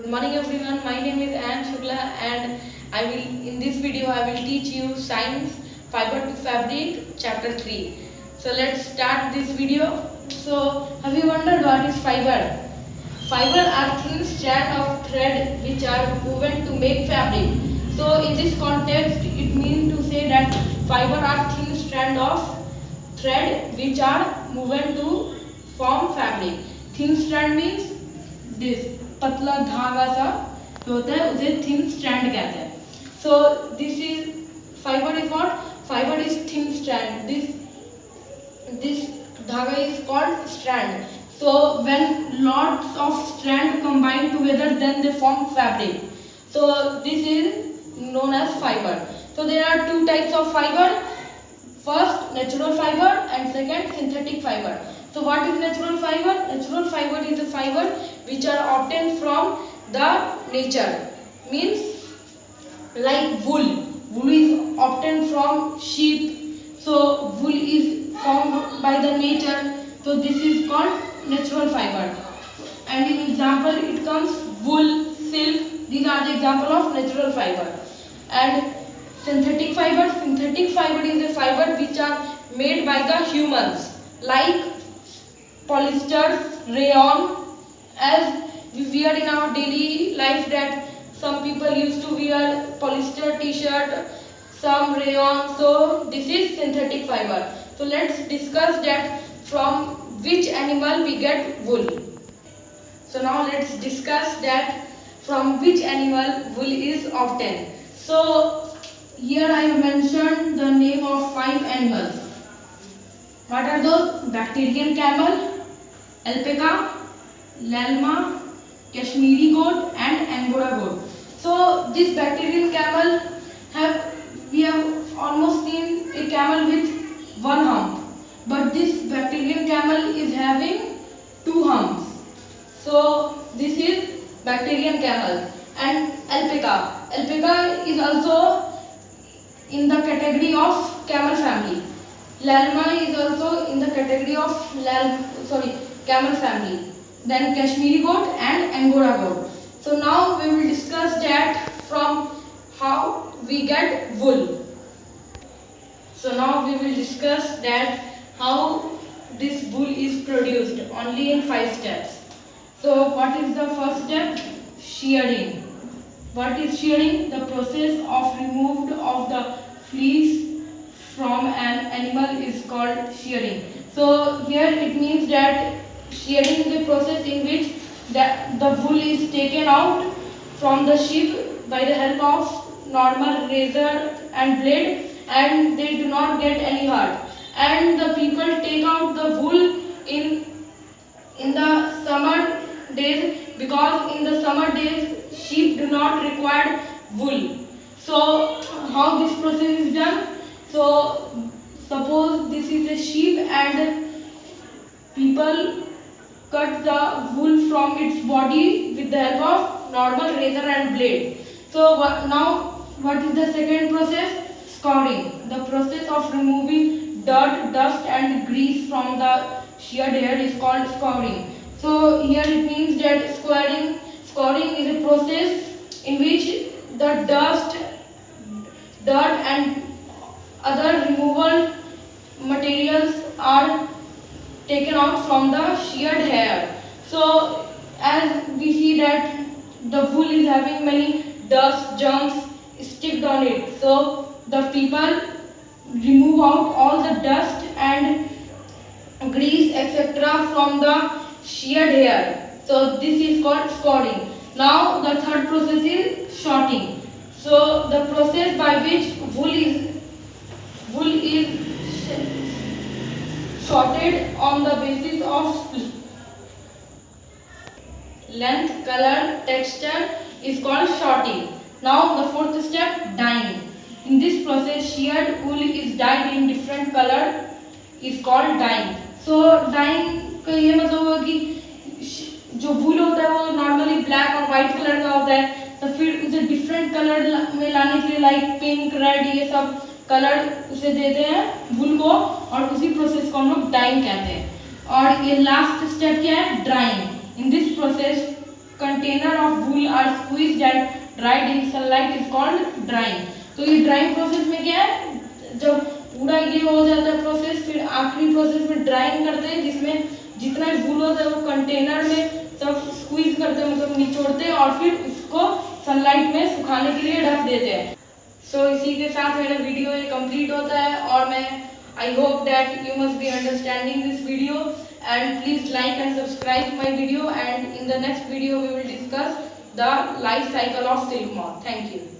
Good morning everyone, my name is Ann Shukla and in this video I will teach you Science Fiber to Fabric Chapter 3. So let's start this video. So have you wondered what is fiber? Fiber are thin strands of thread which are woven to make fabric. So in this context it means to say that fiber are thin strands of thread which are woven to form fabric. Thin strand means this पतला धागा सा जो होता है उसे thin strand कहते हैं. So this is fibre is what? Fibre is thin strand. This धागा is called strand. So when lots of strand combine together then they form fabric. So this is known as fibre. So there are two types of fibre. First natural fibre and second synthetic fibre. So what is natural fiber? Natural fiber is the fiber which are obtained from the nature. Means like wool. Wool is obtained from sheep. So wool is formed by the nature. So this is called natural fiber. And in example it comes wool, silk. These are the example of natural fiber. And synthetic fiber. Synthetic fiber is the fiber which are made by the humans. Like polyester, rayon, as we wear in our daily life, that some people used to wear polyester t-shirt, some rayon. So this is synthetic fiber. So let's discuss that from which animal we get wool. So now let's discuss that from which animal wool is obtained. So here I have mentioned the name of 5 animals. What are those? Bactrian camel, alpaca, llama, Kashmiri goat and Angora goat. So this Bactrian camel we have almost seen a camel with one hump, but this Bactrian camel is having 2 humps. So this is Bactrian camel. And alpaca. Alpaca is also in the category of camel family. Llama is also in the category of camel family. Then Kashmiri goat and Angora goat. So now we will discuss that from how we get wool. So now we will discuss that how this wool is produced only in 5 steps. So what is the first step? Shearing. What is shearing? The process of removed of the fleece from an animal is called shearing. So here it means that shearing is a process in which the wool is taken out from the sheep by the help of normal razor and blade, and they do not get any hurt. And the people take out the wool in the summer days, because in the summer days sheep do not require wool. So how this process is done? So suppose this is a sheep and people cut the wool from its body with the help of normal razor and blade. So now what is the second process? Scouring. The process of removing dirt, dust and grease from the sheared hair is called scouring. So here it means that scouring is a process in which the dust, dirt and other removal materials are taken out from the sheared hair. So as we see that the wool is having many dust, germs sticked on it, so the people remove out all the dust and grease etc. from the sheared hair. So this is called scouring. Now the third process is sorting. So the process by which wool is sorted on the basis of length, color, texture is called sorting. Now the fourth step, dyeing. In this process sheared wool is dyed in different color is called dyeing. So dyeing का ये मतलब होगा कि जो wool होता है वो normally black और white कलर का होता है, तो फिर उसे different कलर में लाने के लिए like pink, red ये सब कलर उसे देते हैं वुल को, और उसी प्रोसेस को हम लोग डाइंग कहते हैं. और ये लास्ट स्टेप क्या है? Drawing. In this process container of wool are squeezed and dried in sunlight is called drying. तो ये ड्राइंग प्रोसेस में क्या है, जब पूरा ये हो जाता है प्रोसेस, फिर आखिरी प्रोसेस में ड्राइंग करते हैं जिसमें जितना वूल होता है वो कंटेनर में सब स्क्वीज करते हैं, मतलब निचोड़ते हैं और फिर उसको सनलाइट में सुखाने के लिए ढक देते हैं। सो इसी के साथ मेरा वीडियो ये कंप्लीट होता है और मैं I hope that you must be understanding this video and please like and subscribe my video, and in the next video we will discuss the life cycle of silk moth. Thank you.